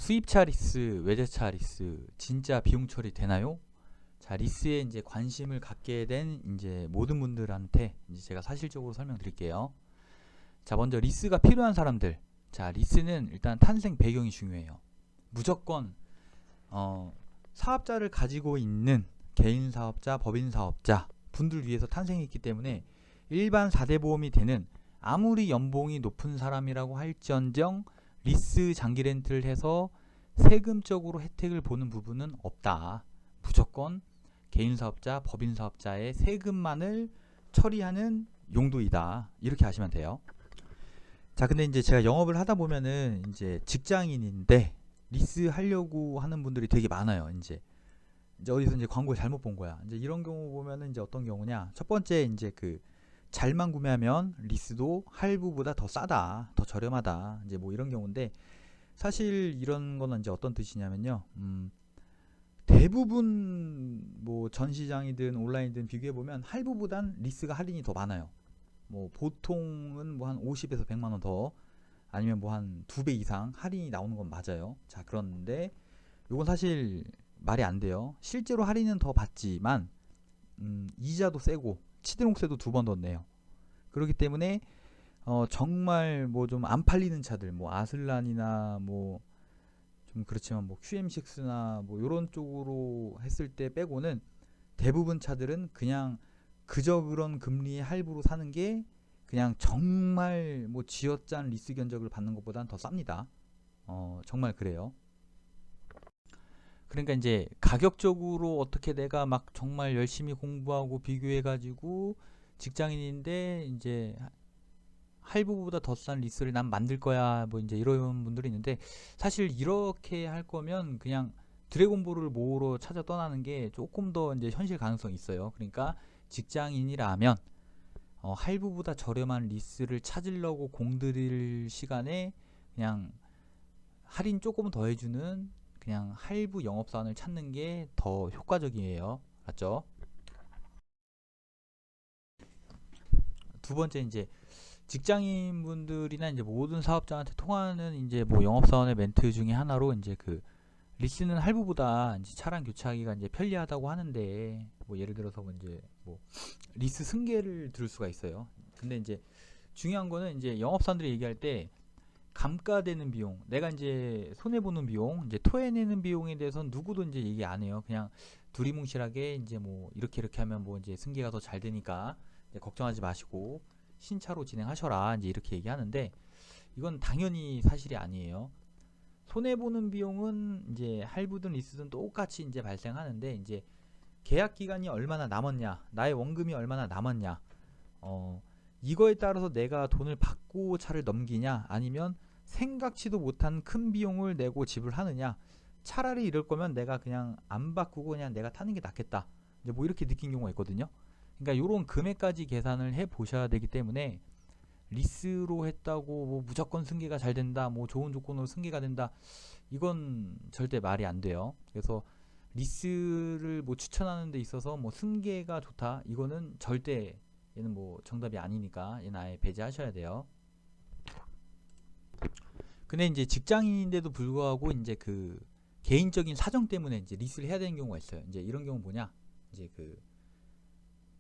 수입차 리스, 외제차 리스 진짜 비용 처리 되나요? 자, 리스에 이제 관심을 갖게 된 이제 모든 분들한테 이제 제가 사실적으로 설명드릴게요. 자, 먼저 리스가 필요한 사람들. 자, 리스는 일단 탄생 배경이 중요해요. 무조건 사업자를 가지고 있는 개인 사업자, 법인 사업자 분들 위해서 탄생했기 때문에 일반 4대 보험이 되는 아무리 연봉이 높은 사람이라고 할지언정 리스 장기 렌트를 해서 세금적으로 혜택을 보는 부분은 없다. 무조건 개인 사업자, 법인 사업자의 세금만을 처리하는 용도이다. 이렇게 아시면 돼요. 자, 근데 이제 제가 영업을 하다 보면은 이제 직장인인데 리스 하려고 하는 분들이 되게 많아요. 이제 어디서 이제 광고 잘못 본 거야. 이제 이런 경우 보면은 이제 어떤 경우냐? 첫 번째 이제 그 잘만 구매하면 리스도 할부보다 더 싸다, 더 저렴하다. 이제 뭐 이런 경우인데 사실 이런 거는 이제 어떤 뜻이냐면요. 대부분 뭐 전시장이든 온라인이든 비교해 보면 할부보단 리스가 할인이 더 많아요. 뭐 보통은 뭐 한 50에서 100만 원 더 아니면 뭐 한 2배 이상 할인이 나오는 건 맞아요. 자, 그런데 이건 사실 말이 안 돼요. 실제로 할인은 더 받지만 이자도 세고 치드롱세도 2번 더 내요. 그렇기 때문에 정말 뭐 좀 안 팔리는 차들, 뭐 아슬란이나 뭐 좀 그렇지만 뭐 QM6나 뭐 요런 쪽으로 했을 때 빼고는 대부분 차들은 그냥 그저 그런 금리의 할부로 사는 게 그냥 정말 뭐 쥐어짠 리스 견적을 받는 것보단 더 쌉니다. 정말 그래요. 그러니까 이제 가격적으로 어떻게 내가 막 정말 열심히 공부하고 비교해가지고 직장인인데 이제 할부보다 더 싼 리스를 난 만들 거야 뭐 이제 이런 분들이 있는데 사실 이렇게 할 거면 그냥 드래곤볼을 모으러 찾아 떠나는 게 조금 더 이제 현실 가능성이 있어요. 그러니까 직장인이라면 할부보다 저렴한 리스를 찾으려고 공들일 시간에 그냥 할인 조금 더 해주는 그냥 할부 영업사원을 찾는 게 더 효과적이에요. 맞죠? 두 번째 이제 직장인분들이나 이제 모든 사업자한테 통하는 이제 뭐 영업사원의 멘트 중에 하나로 이제 그 리스는 할부보다 이제 차량 교체하기가 이제 편리하다고 하는데 뭐 예를 들어서 뭐 이제 뭐 리스 승계를 들을 수가 있어요. 근데 이제 중요한 거는 이제 영업사원들이 얘기할 때 감가되는 비용, 내가 이제 손해 보는 비용, 이제 토해내는 비용에 대해서는 누구도 이제 얘기 안 해요. 그냥 두리뭉실하게 이제 뭐 이렇게 하면 뭐 이제 승계가 더 잘 되니까 이제 걱정하지 마시고 신차로 진행하셔라 이제 이렇게 얘기하는데 이건 당연히 사실이 아니에요. 손해 보는 비용은 이제 할부든 리스든 똑같이 이제 발생하는데 이제 계약 기간이 얼마나 남았냐, 나의 원금이 얼마나 남았냐, 이거에 따라서 내가 돈을 받고 차를 넘기냐 아니면 생각지도 못한 큰 비용을 내고 지불하느냐. 차라리 이럴 거면 내가 그냥 안 바꾸고 그냥 내가 타는 게 낫겠다. 이제 뭐 이렇게 느낀 경우가 있거든요. 그러니까 이런 금액까지 계산을 해 보셔야 되기 때문에 리스로 했다고 뭐 무조건 승계가 잘 된다, 뭐 좋은 조건으로 승계가 된다, 이건 절대 말이 안 돼요. 그래서 리스를 뭐 추천하는 데 있어서 뭐 승계가 좋다, 이거는 절대 얘는 뭐 정답이 아니니까 얘는 아예 배제하셔야 돼요. 근데 이제 직장인인데도 불구하고 이제 그 개인적인 사정 때문에 이제 리스를 해야 되는 경우가 있어요. 이제 이런 경우 뭐냐? 이제 그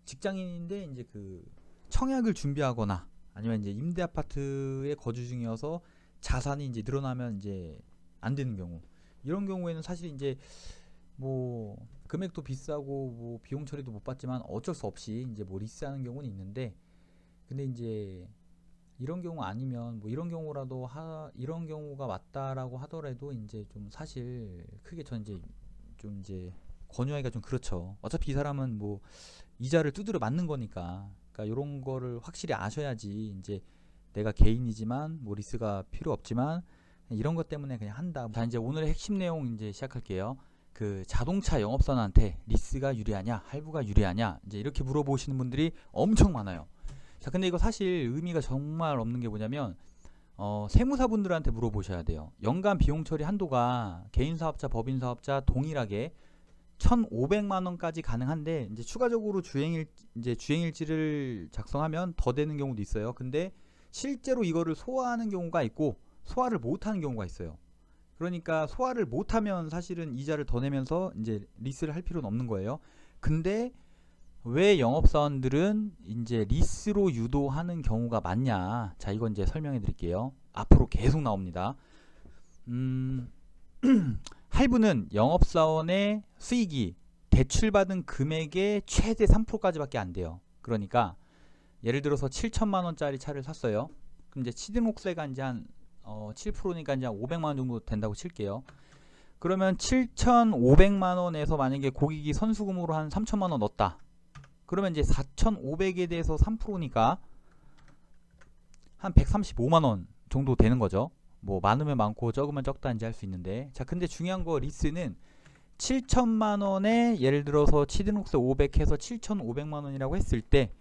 직장인인데 이제 그 청약을 준비하거나 아니면 이제 임대 아파트에 거주 중이어서 자산이 이제 늘어나면 이제 안 되는 경우. 이런 경우에는 사실 이제 뭐 금액도 비싸고 뭐 비용 처리도 못 받지만 어쩔 수 없이 이제 뭐 리스하는 경우는 있는데 근데 이제 이런 경우 아니면 뭐 이런 경우가 맞다라고 하더라도 이제 좀 사실 크게 전 이제 좀 이제 권유하기가 좀 그렇죠. 어차피 이 사람은 뭐 이자를 두드려 맞는 거니까. 그러니까 이런 거를 확실히 아셔야지 이제 내가 개인이지만 뭐 리스가 필요 없지만 이런 것 때문에 그냥 한다. 자, 이제 오늘의 핵심 내용 이제 시작할게요. 그 자동차 영업사원한테 리스가 유리하냐, 할부가 유리하냐, 이제 이렇게 물어보시는 분들이 엄청 많아요. 자, 근데 이거 사실 의미가 정말 없는 게 뭐냐면 세무사분들한테 물어보셔야 돼요. 연간 비용 처리 한도가 개인 사업자, 법인 사업자 동일하게 1,500만 원까지 가능한데 이제 추가적으로 주행일지를 작성하면 더 되는 경우도 있어요. 근데 실제로 이거를 소화하는 경우가 있고 소화를 못 하는 경우가 있어요. 그러니까 소화를 못하면 사실은 이자를 더 내면서 이제 리스를 할 필요는 없는 거예요. 근데 왜 영업사원들은 이제 리스로 유도하는 경우가 많냐? 자, 이건 이제 설명해 드릴게요. 앞으로 계속 나옵니다. 할부는 영업사원의 수익이 대출받은 금액의 최대 3%까지밖에 안 돼요. 그러니까 예를 들어서 7천만 원짜리 차를 샀어요. 그럼 이제 취등록세가 이제 한 7%니까 이제 한 500만 원 정도 된다고 칠게요. 그러면 7,500만 원에서 만약에 고객이 선수금으로 한 3천만 원 넣었다. 그러면 이제 4,500에 대해서 3%니까 한 135만 원 정도 되는 거죠. 뭐 많으면 많고 적으면 적다 이제 할 수 있는데, 자 근데 중요한 거 리스는 7천만 원에 예를 들어서 취등록세 500 해서 7,500만 원이라고 했을 때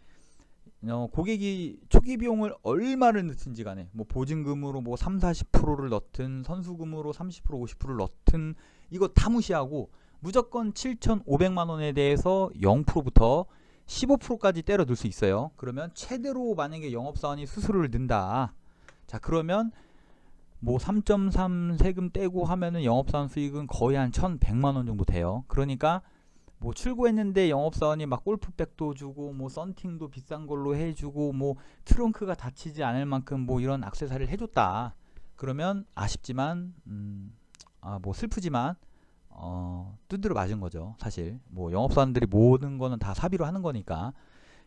고객이 초기 비용을 얼마를 넣든지 간에 뭐 보증금으로 뭐 3, 40%를 넣든 선수금으로 30%, 50%를 넣든 이거 다 무시하고 무조건 7,500만 원에 대해서 0%부터 15%까지 때려 넣을 수 있어요. 그러면 최대로 만약에 영업사원이 수수료를 낸다. 자 그러면 뭐 3.3 세금 떼고 하면은 영업사원 수익은 거의 한 1,100만 원 정도 돼요. 그러니까 뭐 출고했는데 영업사원이 막 골프백도 주고 뭐 썬팅도 비싼 걸로 해주고 뭐 트렁크가 다치지 않을 만큼 뭐 이런 액세서리를 해줬다. 그러면 아쉽지만 뭐 슬프지만 두드려 맞은 거죠. 사실 뭐 영업사원들이 모든 거는 다 사비로 하는 거니까.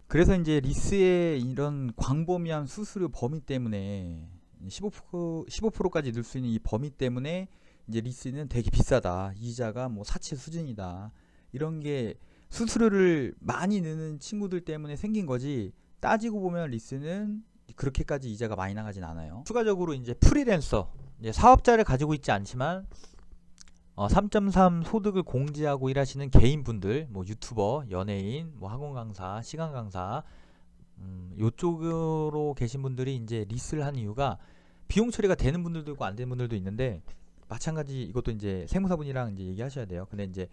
그래서 이제 리스의 이런 광범위한 수수료 범위 때문에 15%까지 넣을 수 있는 이 범위 때문에 이제 리스는 되게 비싸다. 이자가 뭐 사치 수준이다. 이런 게 수수료를 많이 넣는 친구들 때문에 생긴 거지, 따지고 보면 리스는 그렇게까지 이자가 많이 나가진 않아요. 추가적으로 이제 프리랜서, 이제 사업자를 가지고 있지 않지만 3.3 소득을 공제하고 일하시는 개인분들, 뭐 유튜버, 연예인, 뭐 학원 강사, 시간 강사, 요쪽으로 계신 분들이 이제 리스를 하는 이유가 비용 처리가 되는 분들도 있고 안 되는 분들도 있는데, 마찬가지 이것도 이제 세무사분이랑 이제 얘기하셔야 돼요. 근데 이제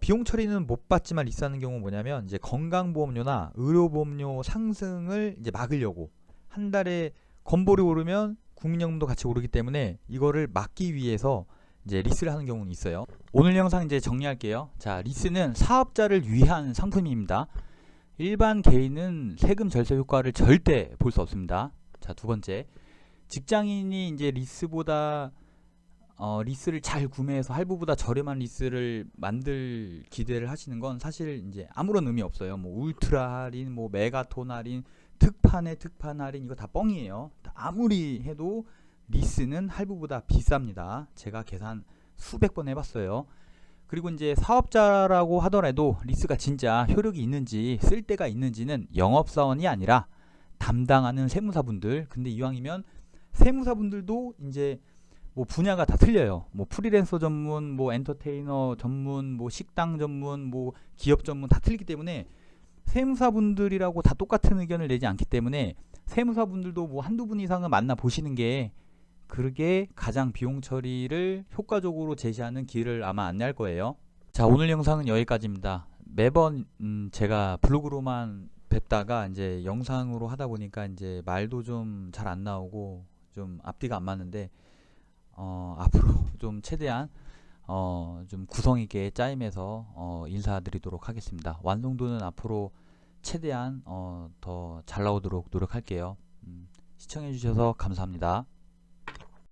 비용 처리는 못 받지만 리스하는 경우는 뭐냐면 이제 건강보험료나 의료보험료 상승을 이제 막으려고, 한 달에 건보료 오르면 국민연금도 같이 오르기 때문에 이거를 막기 위해서 이제 리스를 하는 경우는 있어요. 오늘 영상 이제 정리할게요. 자, 리스는 사업자를 위한 상품입니다. 일반 개인은 세금 절세 효과를 절대 볼 수 없습니다. 자, 두 번째, 직장인이 이제 리스보다 리스를 잘 구매해서 할부보다 저렴한 리스를 만들 기대를 하시는 건 사실 이제 아무런 의미 없어요. 뭐 울트라 할인, 뭐 메가톤 할인, 특판에 특판 할인, 이거 다 뻥이에요. 아무리 해도 리스는 할부보다 비쌉니다. 제가 계산 수백 번 해봤어요. 그리고 이제 사업자라고 하더라도 리스가 진짜 효력이 있는지 쓸데가 있는지는 영업사원이 아니라 담당하는 세무사분들. 근데 이왕이면 세무사분들도 이제 뭐 분야가 다 틀려요. 뭐 프리랜서 전문, 뭐 엔터테이너 전문, 뭐 식당 전문, 뭐 기업 전문 다 틀리기 때문에 세무사분들이라고 다 똑같은 의견을 내지 않기 때문에 세무사분들도 뭐 한두 분 이상은 만나 보시는 게 그게 가장 비용 처리를 효과적으로 제시하는 길을 아마 안내할 거예요. 자, 오늘 영상은 여기까지입니다. 매번 제가 블로그로만 뵙다가 이제 영상으로 하다 보니까 이제 말도 좀 잘 안 나오고 좀 앞뒤가 안 맞는데 앞으로 좀 최대한 좀 구성 있게 짜임해서 인사드리도록 하겠습니다. 완성도는 앞으로 최대한 더 잘 나오도록 노력할게요. 시청해 주셔서 감사합니다.